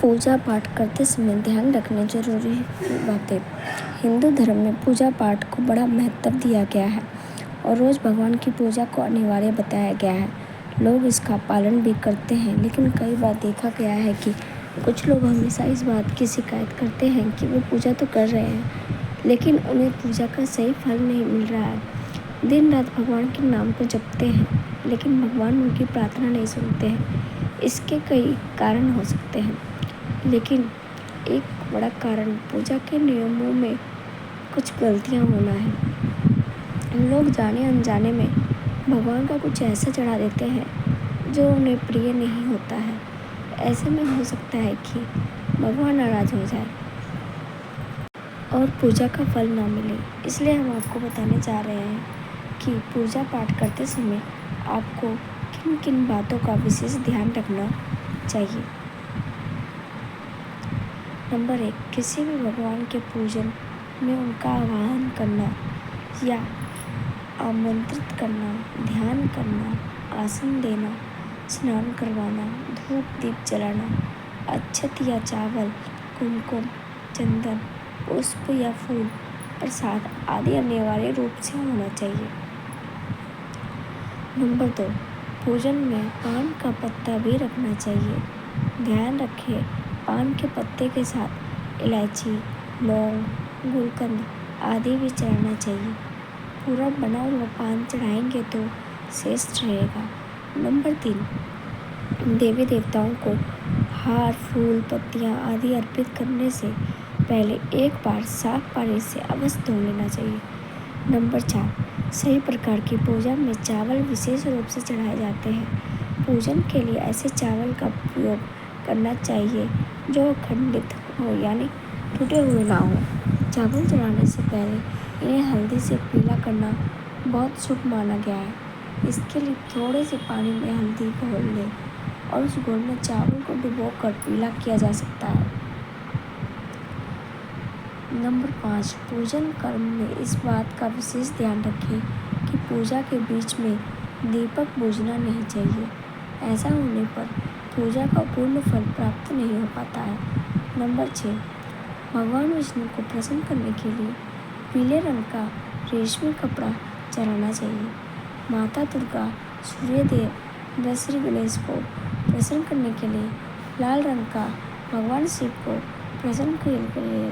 पूजा पाठ करते समय ध्यान रखने जरूरी बातें। हिंदू धर्म में पूजा पाठ को बड़ा महत्व दिया गया है और रोज़ भगवान की पूजा को अनिवार्य बताया गया है। लोग इसका पालन भी करते हैं, लेकिन कई बार देखा गया है कि कुछ लोग हमेशा इस बात की शिकायत करते हैं कि वे पूजा तो कर रहे हैं, लेकिन उन्हें पूजा का सही फल नहीं मिल रहा है। दिन रात भगवान के नाम को जपते हैं, लेकिन भगवान उनकी प्रार्थना नहीं सुनते हैं। इसके कई कारण हो सकते हैं, लेकिन एक बड़ा कारण पूजा के नियमों में कुछ गलतियां होना है। लोग जाने अनजाने में भगवान का कुछ ऐसा चढ़ा देते हैं जो उन्हें प्रिय नहीं होता है। ऐसे में हो सकता है कि भगवान नाराज हो जाए और पूजा का फल ना मिले। इसलिए हम आपको बताने जा रहे हैं कि पूजा पाठ करते समय आपको किन किन बातों का विशेष ध्यान रखना चाहिए। नंबर 1, किसी भी भगवान के पूजन में उनका आवाहन करना या आमंत्रित करना, ध्यान करना, आसन देना, स्नान करवाना, धूप दीप जलाना, अक्षत या चावल, कुमकुम, चंदन, पुष्प या फूल, प्रसाद आदि अनिवार्य रूप से होना चाहिए। नंबर 2, पूजन में पान का पत्ता भी रखना चाहिए। ध्यान रखें, पान के पत्ते के साथ इलायची, लौंग, गुलकंद आदि भी चढ़ाना चाहिए। पूरा बना हुआ पान चढ़ाएंगे तो श्रेष्ठ रहेगा। नंबर 3, देवी देवताओं को हार, फूल, पत्तियां आदि अर्पित करने से पहले एक बार साफ पानी से अवश्य धो लेना चाहिए। नंबर 4, सही प्रकार की पूजा में चावल विशेष रूप से चढ़ाए जाते हैं। पूजन के लिए ऐसे चावल का उपयोग करना चाहिए जो अखंडित हो, यानी टूटे हुए ना हो। चावल चढ़ाने से पहले इन्हें हल्दी से पीला करना बहुत शुभ माना गया है। इसके लिए थोड़े से पानी में हल्दी घोल लें और उस घोल में चावल को डुबोकर पीला किया जा सकता है। नंबर 5, पूजन कर्म में इस बात का विशेष ध्यान रखें कि पूजा के बीच में दीपक बुझना नहीं चाहिए। ऐसा होने पर पूजा का पूर्ण फल प्राप्त नहीं हो पाता है। नंबर 6, भगवान विष्णु को प्रसन्न करने के लिए पीले रंग का रेशमी कपड़ा चढ़ाना चाहिए। माता दुर्गा, सूर्यदेव व श्री गणेश को प्रसन्न करने के लिए लाल रंग का, भगवान शिव को प्रसन्न करने के लिए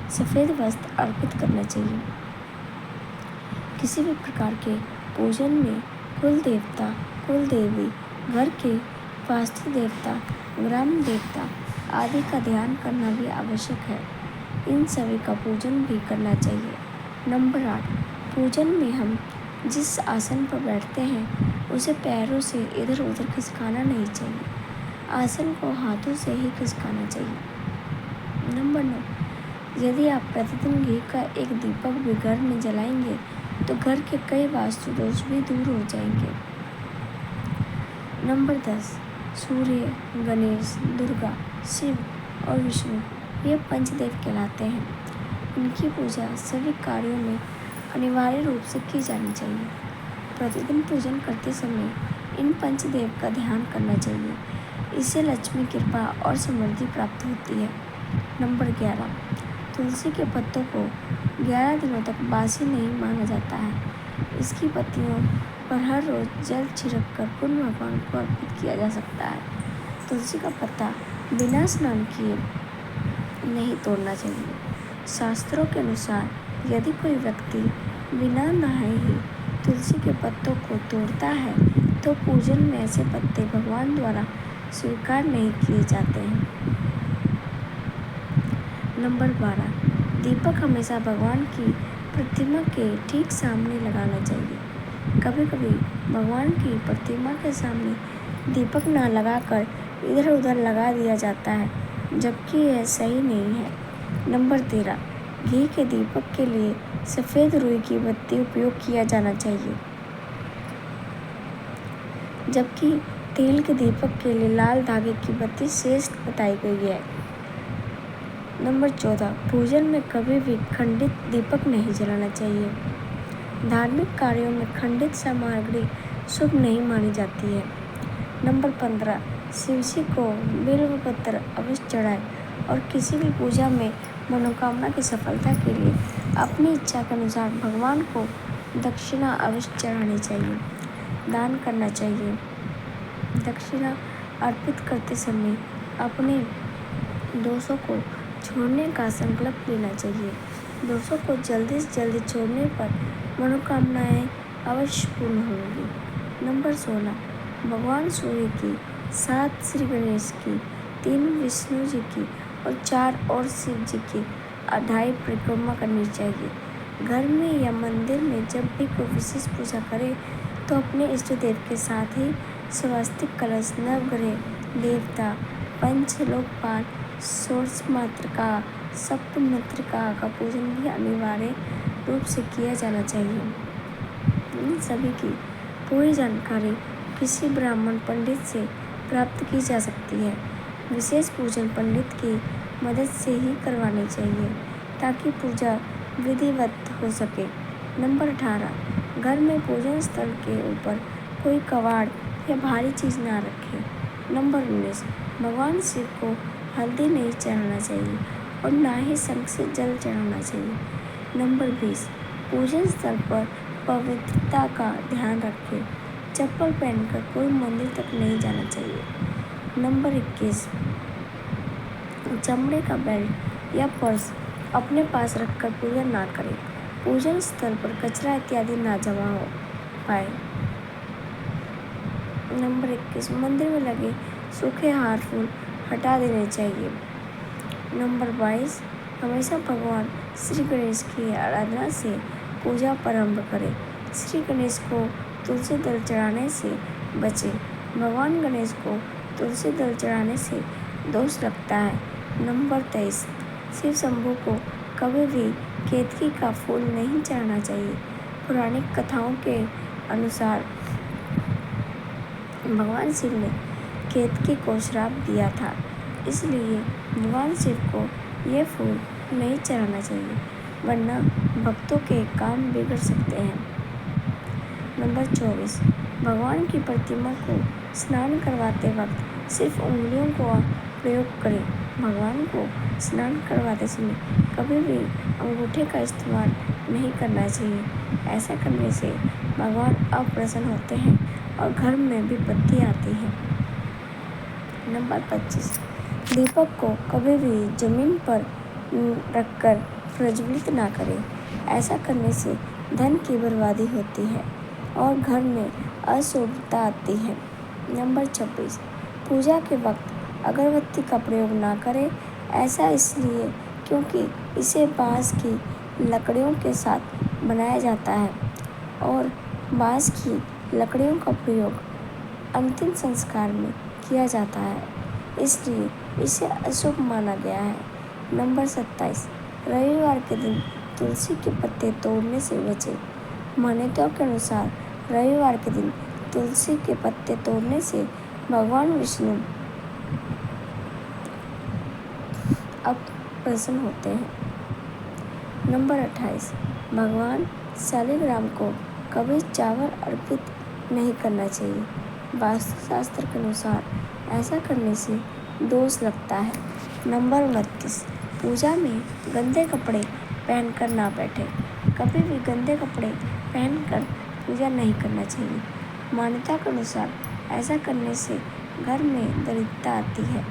सफ़ेद वस्त्र अर्पित करना चाहिए। किसी भी प्रकार के पूजन में कुल देवता, कुल देवी, घर के वास्तु देवता, ग्राम देवता आदि का ध्यान करना भी आवश्यक है। इन सभी का पूजन भी करना चाहिए। नंबर 8, पूजन में हम जिस आसन पर बैठते हैं उसे पैरों से इधर उधर खिसकाना नहीं चाहिए। आसन को हाथों से ही खिसकाना चाहिए। नंबर 9, यदि आप प्रतिदिन घी का एक दीपक भी घर में जलाएंगे तो घर के कई वास्तु दोष भी दूर हो जाएंगे। नंबर 10, सूर्य, गणेश, दुर्गा, शिव और विष्णु ये पंचदेव कहलाते हैं। इनकी पूजा सभी कार्यों में अनिवार्य रूप से की जानी चाहिए। प्रतिदिन पूजन करते समय इन पंचदेव का ध्यान करना चाहिए। इससे लक्ष्मी कृपा और समृद्धि प्राप्त होती है। नंबर 11, तुलसी के पत्तों को 11 दिनों तक बासी नहीं माना जाता है। इसकी पत्तियों पर हर रोज जल छिड़क कर पुण्य भगवान को अर्पित किया जा सकता है। तुलसी का पत्ता बिना स्नान किए नहीं तोड़ना चाहिए। शास्त्रों के अनुसार यदि कोई व्यक्ति बिना नहाए ही तुलसी के पत्तों को तोड़ता है तो पूजन में ऐसे पत्ते भगवान द्वारा स्वीकार नहीं किए जाते हैं। नंबर 12, दीपक हमेशा भगवान की प्रतिमा के ठीक सामने लगाना चाहिए। कभी कभी भगवान की प्रतिमा के सामने दीपक न लगाकर इधर उधर लगा दिया जाता है, जबकि यह सही नहीं है। नंबर 13, घी के दीपक के लिए सफ़ेद रुई की बत्ती उपयोग किया जाना चाहिए, जबकि तेल के दीपक के लिए लाल धागे की बत्ती श्रेष्ठ बताई गई है। नंबर 14, पूजन में कभी भी खंडित दीपक नहीं जलाना चाहिए। धार्मिक कार्यों में खंडित सामग्री शुभ नहीं मानी जाती है। नंबर 15, शिव जी को बिल्व पत्र अवश्य चढ़ाएं और किसी भी पूजा में मनोकामना की सफलता के लिए अपनी इच्छा के अनुसार भगवान को दक्षिणा अवश्य चढ़ानी चाहिए, दान करना चाहिए। दक्षिणा अर्पित करते समय अपने दोषों को छोड़ने का संकल्प लेना चाहिए। दोषों को जल्दी से जल्दी छोड़ने पर मनोकामनाएं अवश्य पूर्ण होंगी। नंबर 16, भगवान सूर्य की, 7 श्री गणेश की, 3 विष्णु जी की और 4 और शिव जी की अढ़ाई परिक्रमा करनी चाहिए। घर में या मंदिर में जब भी कोई विशेष पूजा करे तो अपने इष्ट देव के साथ ही स्वास्तिक कलश, नवग्रह देवता, पंचलोकपाल, षोडश मातृका, सप्त मातृका का पूजन भी अनिवार्य रूप से किया जाना चाहिए। इन सभी की पूरी जानकारी किसी ब्राह्मण पंडित से प्राप्त की जा सकती है। विशेष पूजन पंडित की मदद से ही करवानी चाहिए ताकि पूजा विधिवत हो सके। नंबर 18, घर में पूजन स्थल के ऊपर कोई कबाड़ या भारी चीज़ ना रखें। नंबर 19, भगवान शिव को हल्दी नहीं चढ़ाना चाहिए और ना ही शंख से जल चढ़ाना चाहिए। नंबर 20, पूजन स्थल पर पवित्रता का ध्यान रखें। चप्पल पहनकर कोई मंदिर तक नहीं जाना चाहिए। नंबर 21, चमड़े का बेल्ट या पर्स अपने पास रखकर पूजा ना करें। पूजन स्थल पर कचरा इत्यादि ना जमा हो पाए। नंबर 21, मंदिर में लगे सूखे हार फूल हटा देने चाहिए। नंबर 22, हमेशा भगवान श्री गणेश की आराधना से पूजा प्रारंभ करें। श्री गणेश को तुलसी दल चढ़ाने से बचें। भगवान गणेश को तुलसी दल चढ़ाने से दोष लगता है। नंबर 23, शिव शंभू को कभी भी केतकी का फूल नहीं चढ़ाना चाहिए। पौराणिक कथाओं के अनुसार भगवान शिव ने केतकी को श्राप दिया था, इसलिए भगवान शिव को ये फूल नहीं चढ़ाना चाहिए, वरना भक्तों के काम बिगड़ सकते हैं। नंबर 24, भगवान की प्रतिमा को स्नान करवाते वक्त सिर्फ उंगलियों का प्रयोग करें। भगवान को स्नान करवाते समय कभी भी अंगूठे का इस्तेमाल नहीं करना चाहिए। ऐसा करने से भगवान अप्रसन्न होते हैं और घर में विपत्ति आती है। नंबर 25, दीपक को कभी भी जमीन पर रखकर प्रज्वलित ना करें। ऐसा करने से धन की बर्बादी होती है और घर में अशुभता आती है। नंबर 26, पूजा के वक्त अगरबत्ती का प्रयोग ना करें। ऐसा इसलिए क्योंकि इसे बाँस की लकड़ियों के साथ बनाया जाता है और बाँस की लकड़ियों का प्रयोग अंतिम संस्कार में किया जाता है, इसलिए इसे अशुभ माना गया है। नंबर 27, रविवार के दिन तुलसी के पत्ते तोड़ने से बचें। मान्यताओं के अनुसार रविवार के दिन तुलसी के पत्ते तोड़ने से भगवान विष्णु अप्रसन्न होते हैं। नंबर 28, भगवान शालिग्राम को कभी चावल अर्पित नहीं करना चाहिए। वास्तुशास्त्र के अनुसार ऐसा करने से दोष लगता है। नंबर 29, पूजा में गंदे कपड़े पहनकर ना बैठें। कभी भी गंदे कपड़े पहनकर पूजा नहीं करना चाहिए। मान्यता के अनुसार ऐसा करने से घर में दरिद्रता आती है।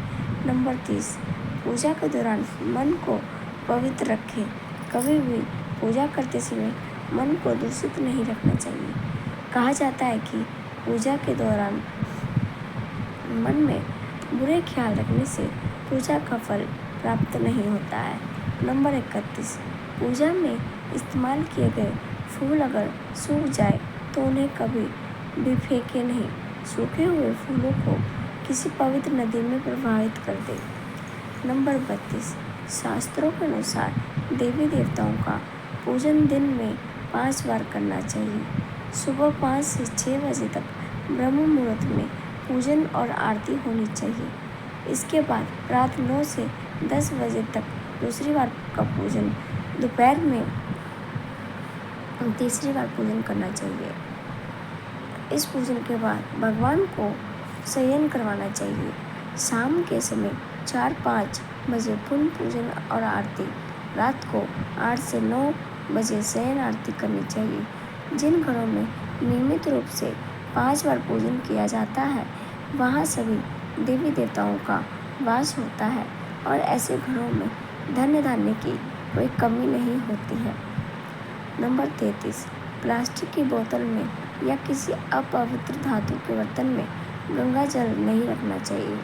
नंबर 30, पूजा के दौरान मन को पवित्र रखें। कभी भी पूजा करते समय मन को दूषित नहीं रखना चाहिए। कहा जाता है कि पूजा के दौरान मन में बुरे ख्याल रखने से पूजा का फल प्राप्त नहीं होता है। नंबर 31, पूजा में इस्तेमाल किए गए फूल अगर सूख जाए तो उन्हें कभी भी फेंके नहीं। सूखे हुए फूलों को किसी पवित्र नदी में प्रवाहित कर दें। नंबर 32, शास्त्रों के अनुसार देवी देवताओं का पूजन दिन में 5 बार करना चाहिए। सुबह 5 से 6 बजे तक ब्रह्म मुहूर्त में पूजन और आरती होनी चाहिए। इसके बाद रात 9 से 10 बजे तक दूसरी बार का पूजन, दोपहर में तीसरी बार पूजन करना चाहिए। इस पूजन के बाद भगवान को शयन करवाना चाहिए। शाम के समय 4-5 बजे पुण्य पूजन और आरती। रात को 8 से 9 बजे शयन आरती करनी चाहिए। जिन घरों में नियमित रूप से 5 बार पूजन किया जाता है वहाँ सभी देवी देवताओं का वास होता है और ऐसे घरों में धन धान्य की कोई कमी नहीं होती है। नंबर 33, प्लास्टिक की बोतल में या किसी अपवित्र धातु के बर्तन में गंगा जल नहीं रखना चाहिए।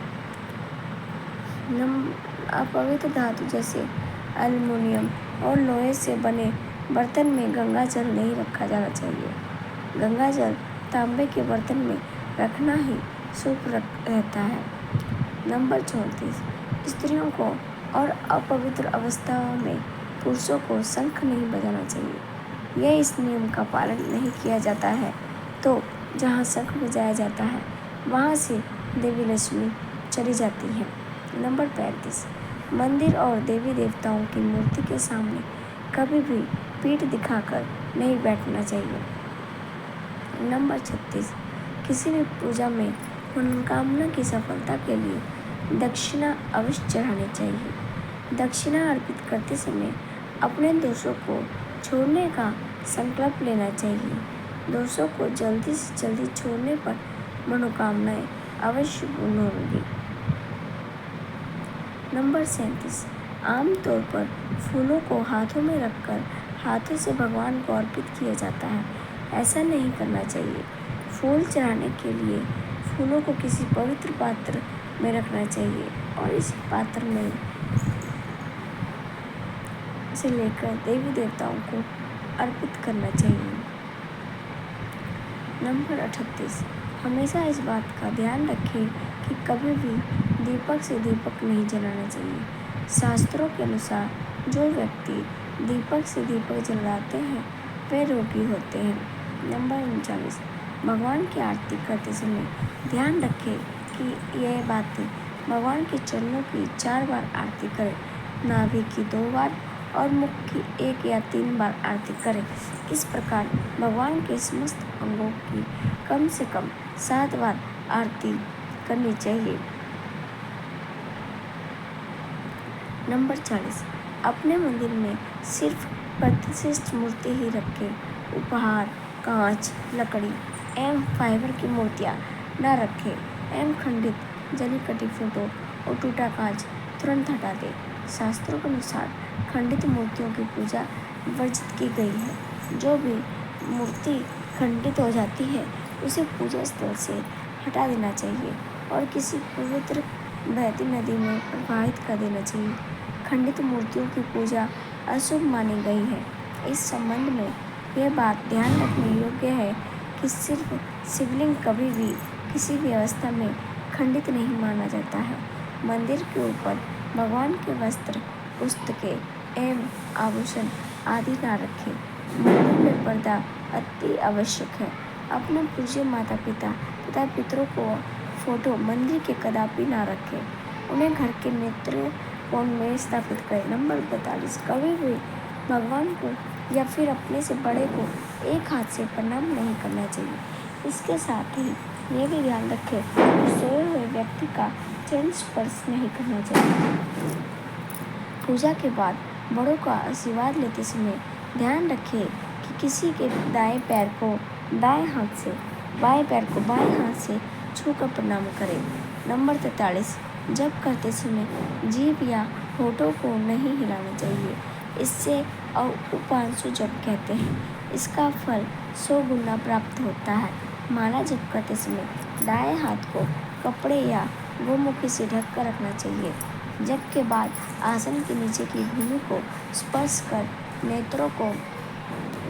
अपवित्र धातु जैसे एल्युमिनियम और लोहे से बने बर्तन में गंगा जल नहीं रखा जाना चाहिए। गंगा जल तांबे के बर्तन में रखना ही शुभ रहता है। नंबर 34, स्त्रियों को और अपवित्र अवस्थाओं में पुरुषों को शंख नहीं बजाना चाहिए। यह इस नियम का पालन नहीं किया जाता है तो जहाँ शंख बजाया जाता है वहाँ से देवी लक्ष्मी चली जाती है। नंबर 35, मंदिर और देवी देवताओं की मूर्ति के सामने कभी भी पीठ दिखाकर नहीं बैठना चाहिए। नंबर 36, किसी भी पूजा में मनोकामना की सफलता के लिए दक्षिणा अवश्य चढ़ानी चाहिए। दक्षिणा अर्पित करते समय अपने दोषों को छोड़ने का संकल्प लेना चाहिए। दोषों को जल्दी से जल्दी छोड़ने पर मनोकामनाएं अवश्य पूर्ण होंगी। नंबर 37, आमतौर पर फूलों को हाथों में रखकर हाथों से भगवान को अर्पित किया जाता है। ऐसा नहीं करना चाहिए। फूल चढ़ाने के लिए फूलों को किसी पवित्र पात्र में रखना चाहिए और इस पात्र में से लेकर देवी देवताओं को अर्पित करना चाहिए। नंबर 38, हमेशा इस बात का ध्यान रखें कि कभी भी दीपक से दीपक नहीं जलाना चाहिए। शास्त्रों के अनुसार जो व्यक्ति दीपक से दीपक जलाते हैं वे रोगी होते हैं। नंबर 39, भगवान की आरती करते समय ध्यान रखें कि यह बातें भगवान के चरणों की 4 बार आरती करें, नाभि की 2 बार और मुख की 1 या 3 बार आरती करें। इस प्रकार भगवान के समस्त अंगों की कम से कम 7 बार आरती करनी चाहिए। नंबर 40, अपने मंदिर में सिर्फ प्रतिष्ठित मूर्ति ही रखें। उपहार, कांच, लकड़ी एवं फाइबर की मूर्तियाँ न रखें एवं खंडित जली कटी फोटो और टूटा कांच तुरंत हटा दें। शास्त्रों के अनुसार खंडित मूर्तियों की पूजा वर्जित की गई है। जो भी मूर्ति खंडित हो जाती है उसे पूजा स्थल से हटा देना चाहिए और किसी पवित्र बहती नदी में प्रवाहित कर देना चाहिए। खंडित मूर्तियों की पूजा अशुभ मानी गई है। इस संबंध में यह बात ध्यान रखने योग्य है कि सिर्फ शिवलिंग कभी भी किसी भी अवस्था में खंडित नहीं माना जाता है। मंदिर के ऊपर भगवान के वस्त्र, पुस्तकें एवं आभूषण आदि न रखें। मंदिर में पर्दा अति आवश्यक है। अपने पूज्य माता पिता तथा पितरों को फोटो मंदिर के कदापि न रखें। उन्हें घर के नेत्र कोण में स्थापित करें। नंबर 42, कभी भी भगवान को या फिर अपने से बड़े को एक हाथ से प्रणाम नहीं करना चाहिए। इसके साथ ही ये भी ध्यान रखें कि सोए हुए व्यक्ति का चरण स्पर्श नहीं करना चाहिए। पूजा के बाद बड़ों का आशीर्वाद लेते समय ध्यान रखें कि किसी के दाएं पैर को दाएं हाथ से, बाएं पैर को बाएं हाथ से छूकर प्रणाम करें। नंबर 43, जप करते समय जीभ या होठों को नहीं हिलाना चाहिए। इससे उपांशु जप कहते हैं। इसका फल 100 गुना प्राप्त होता है। माला जप करते समय दाएं हाथ को कपड़े या गोमुखी से ढक कर रखना चाहिए। जप के बाद आसन के नीचे की भूमि को स्पर्श कर नेत्रों को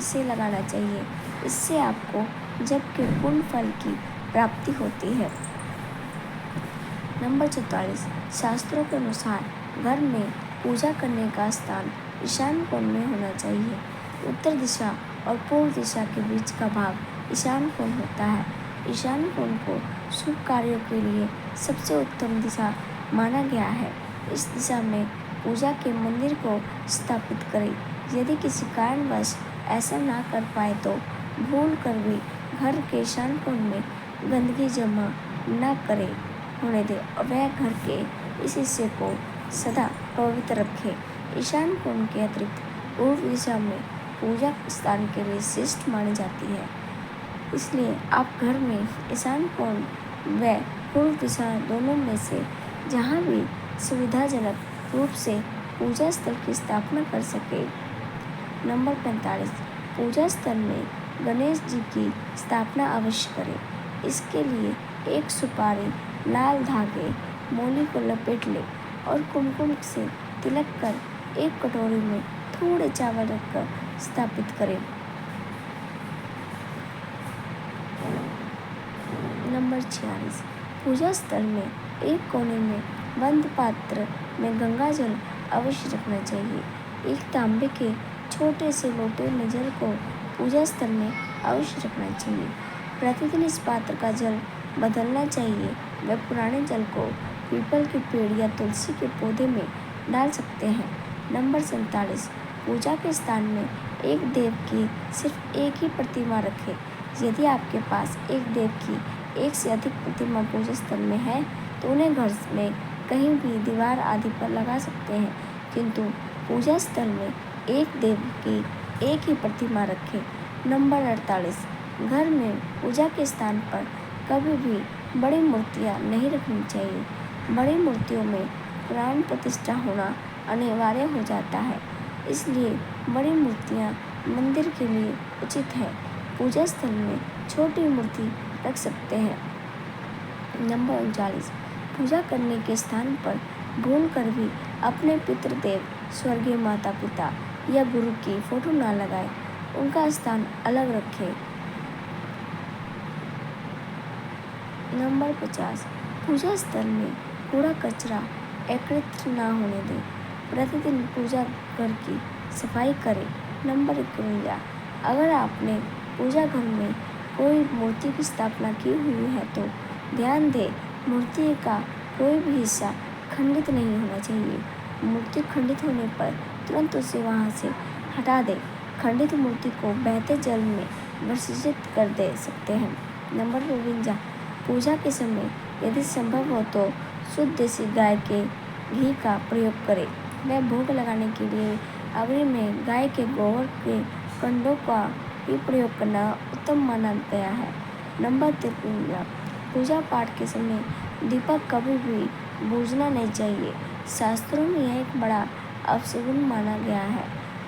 से लगाना चाहिए। इससे आपको जप के पूर्ण फल की प्राप्ति होती है। नंबर 44, शास्त्रों के अनुसार घर में पूजा करने का स्थान ईशान कोण में होना चाहिए। उत्तर दिशा और पूर्व दिशा के बीच का भाग ईशान कोण होता है। ईशान कोण को शुभ कार्यों के लिए सबसे उत्तम दिशा माना गया है। इस दिशा में पूजा के मंदिर को स्थापित करें। यदि किसी कारणवश ऐसा ना कर पाए तो भूल कर भी घर के ईशान कोण में गंदगी जमा न करें। होने दें और वह घर के इस हिस्से को सदा पवित्र रखे। ईशान कोण के अतिरिक्त पूर्व दिशा में पूजा स्थान के लिए श्रेष्ठ मानी जाती है, इसलिए आप घर में ईशान कोण व पूर्व दिशा दोनों में से जहाँ भी सुविधाजनक रूप से पूजा स्थल की स्थापना कर सके। नंबर 45, पूजा स्थल में गणेश जी की स्थापना अवश्य करें। इसके लिए एक सुपारी, लाल धागे, मौली को लपेट लें और कुमकुम से तिलक कर एक कटोरी में थोड़े चावल रखकर स्थापित करें। नंबर 46, पूजा स्थल में एक कोने में बंद पात्र में गंगा जल अवश्य रखना चाहिए। एक तांबे के छोटे से लोटे में जल को पूजा स्थल में अवश्य रखना चाहिए। प्रतिदिन इस पात्र का जल बदलना चाहिए। व पुराने जल को पीपल के पेड़ या तुलसी के पौधे में डाल सकते हैं। नंबर 47, पूजा के स्थान में एक देव की सिर्फ एक ही प्रतिमा रखें। यदि आपके पास एक देव की एक से अधिक प्रतिमा पूजा स्थल में है तो उन्हें घर में कहीं भी दीवार आदि पर लगा सकते हैं, किंतु पूजा स्थल में एक देव की एक ही प्रतिमा रखें। नंबर 48, घर में पूजा के स्थान पर कभी भी बड़ी मूर्तियाँ नहीं रखनी चाहिए। बड़ी मूर्तियों में प्राण प्रतिष्ठा होना अनिवार्य हो जाता है, इसलिए बड़ी मूर्तियाँ मंदिर के लिए उचित है। पूजा स्थल में छोटी मूर्ति रख सकते हैं। नंबर 39, पूजा करने के स्थान पर भूल कर भी अपने पितृदेव, स्वर्गीय माता पिता या गुरु की फोटो ना लगाएं, उनका स्थान अलग रखें। नंबर 50, पूजा स्थल में कूड़ा कचरा एकत्रित ना होने दें। प्रतिदिन पूजा घर की सफाई करें। नंबर 51, अगर आपने पूजा घर में कोई मूर्ति की स्थापना की हुई है तो ध्यान दें, मूर्ति का कोई भी हिस्सा खंडित नहीं होना चाहिए। मूर्ति खंडित होने पर तुरंत उसे वहां से हटा दें। खंडित मूर्ति को बहते जल में विसर्जित कर दे सकते हैं। नंबर 52, पूजा के समय यदि संभव हो तो शुद्ध देसी गाय के घी का प्रयोग करें। वह भोग लगाने के लिए अग्नि में गाय के गोबर के कंडों का भी प्रयोग करना उत्तम माना गया है। नंबर 53, पूजा पाठ के समय दीपक कभी भी बुझना नहीं चाहिए। शास्त्रों में यह एक बड़ा अपशगुन माना गया है।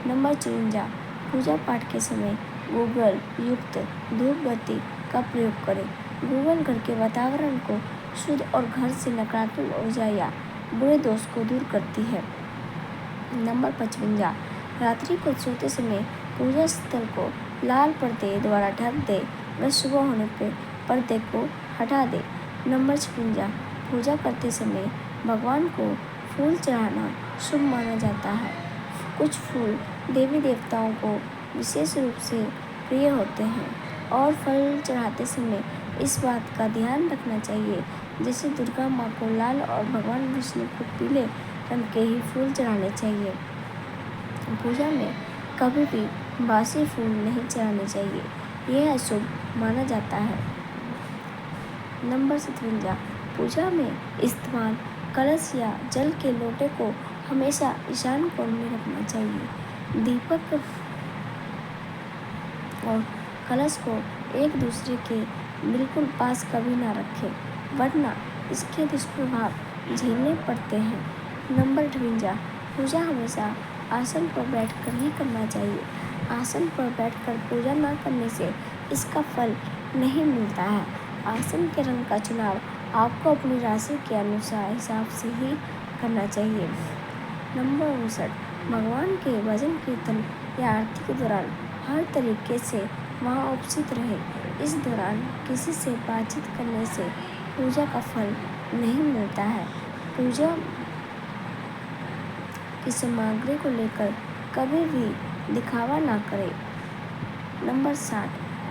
नंबर 54, पूजा पाठ के समय गूगल युक्त धूप बत्ती का प्रयोग करें। गूगल घर के वातावरण को शुद्ध और घर से नकारात्मक ऊर्जा या बुरे दोष को दूर करती है। नंबर 55, रात्रि को सोते समय पूजा स्थल को लाल पर्दे द्वारा ढक दे व सुबह होने पर पर्दे को हटा दे। नंबर 56, पूजा करते समय भगवान को फूल चढ़ाना शुभ माना जाता है। कुछ फूल देवी देवताओं को विशेष रूप से प्रिय होते हैं और फल चढ़ाते समय इस बात का ध्यान रखना चाहिए, जैसे दुर्गा माँ को लाल और भगवान विष्णु को पीले रंग के ही फूल चढ़ाने चाहिए। पूजा में कभी भी बासी फूल नहीं चढ़ाने चाहिए, यह अशुभ माना जाता है। नंबर 57, पूजा में इस्तेमाल कलश या जल के लोटे को हमेशा ईशान कोण में रखना चाहिए। दीपक और कलश को एक दूसरे के बिल्कुल पास कभी ना रखें, वरना इसके दुष्प्रभाव झेलने पड़ते हैं। नंबर 58, पूजा हमेशा आसन पर बैठकर ही करना चाहिए। आसन पर बैठकर पूजा न करने से इसका फल नहीं मिलता है। आसन के रंग का चुनाव आपको अपनी राशि के अनुसार हिसाब से ही करना चाहिए। नंबर 59, भगवान के भजन कीर्तन या आरती के दौरान हर तरीके से वहाँ उपस्थित रहे। इस दौरान किसी से बातचीत करने से पूजा का फल नहीं मिलता है। पूजा की सामग्री को लेकर कभी भी दिखावा ना करें। नंबर 60,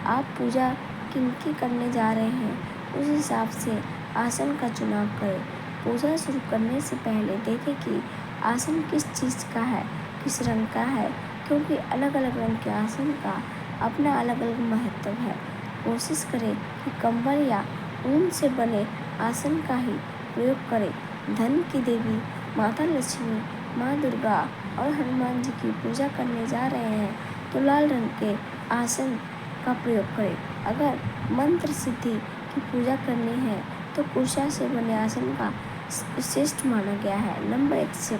आप पूजा किनकी करने जा रहे हैं उस हिसाब से आसन का चुनाव करें। पूजा शुरू करने से पहले देखें कि आसन किस चीज़ का है, किस रंग का है, क्योंकि अलग अलग रंग के आसन का अपना अलग अलग महत्व है। कोशिश करें कि कंबल या ऊन से बने आसन का ही प्रयोग करें। धन की देवी माता लक्ष्मी, माँ दुर्गा और हनुमान जी की पूजा करने जा रहे हैं तो लाल रंग के आसन का प्रयोग करें। अगर मंत्र सिद्धि की पूजा करनी है तो कुशा से बने आसन का श्रेष्ठ माना गया है। नंबर 61,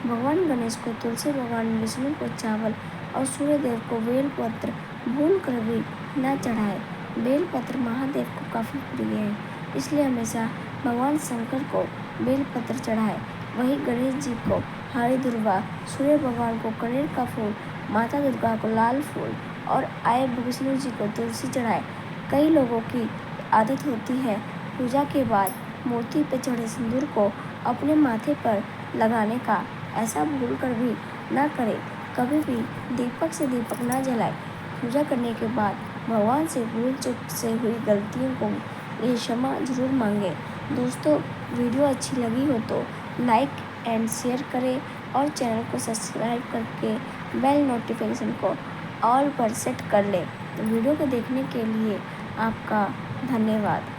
भगवान गणेश को तुलसी, भगवान विष्णु को चावल और सूर्यदेव को बेलपत्र भून कर भी न चढ़ाए। बेलपत्र महादेव को काफ़ी प्रिय है, इसलिए हमेशा भगवान शंकर को बेलपत्र चढ़ाए। वहीं गणेश जी को हरी दुर्वा, सूर्य भगवान को कनेर का फूल, माता दुर्गा को लाल फूल और आए विष्णु जी को तुलसी चढ़ाए। कई लोगों की आदत होती है पूजा के बाद मूर्ति पर चढ़े सिंदूर को अपने माथे पर लगाने का। ऐसा भूल कर भी ना करें। कभी भी दीपक से दीपक ना जलाए। पूजा करने के बाद भगवान से भूल चूक से हुई गलतियों को क्षमा जरूर मांगे। दोस्तों, वीडियो अच्छी लगी हो तो लाइक एंड शेयर करें और चैनल को सब्सक्राइब करके बेल नोटिफिकेशन को ऑल पर सेट कर लें। वीडियो को देखने के लिए आपका धन्यवाद।